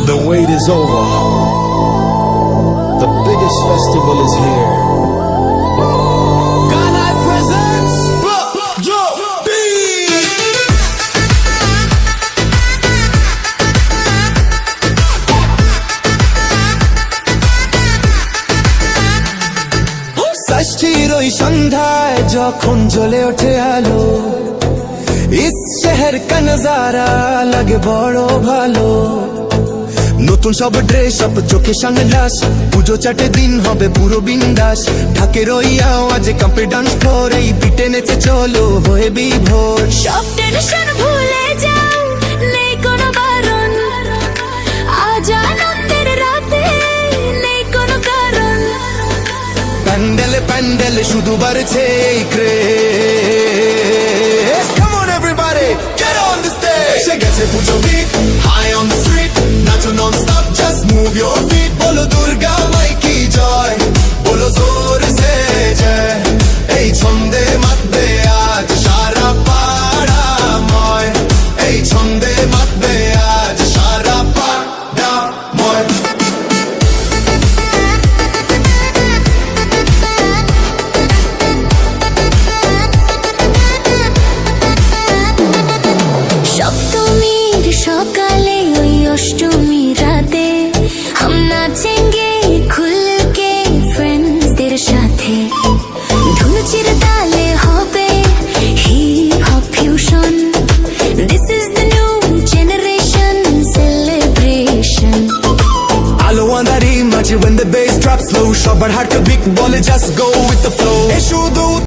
The wait is over. The biggest festival is here. God presents ষষ্ঠীর ওই সন্ধ্যায় যখন জ্বলে ওঠে আলো, ইস শহর কা নজারা লাগে বড় ভালো। নতুন সব ড্রেস আপ, চোখে সানগ্লাস, পুজো চাটে দিন হবে পুরো বিন্দাস। ঢাকের ওই আওয়াজে কাঁপে ডান্স ফ্লোর, এই বিটে নেচে চলো হয়ে বিভোর। সব টেনশন ভুলে যাও, নেই কোনো বারণ, আজ আনন্দের রাতে নেই কোনো কারণ। প্যান্ডেলে প্যান্ডেলে শুধু বাড়ছে এই craze. Come on everybody, get on the stage. এসে গেছে puja beat, high on the street, নাচো non-stop, just move your feet. বলো দুর্গা মাই কি জয়, বলো জোর সে জয়। এই ছন্দে মাতবে আজ সারা পাড়া ময়, এই ছন্দে মাতবে আজ সারা পাড়া ময়। সপ্তমীর সকালে ওই অষ্টমী রাতে हम नाचेंगे खुल के फ्रेंड्सদের সাথে। ধুনুচির তালে হবে hip hop fusion, this is the new generation celebration. আলো আঁধারি মাঝে when the bass drops low, সবার হার্ট বিট বলে just go with the flow। এ শুধু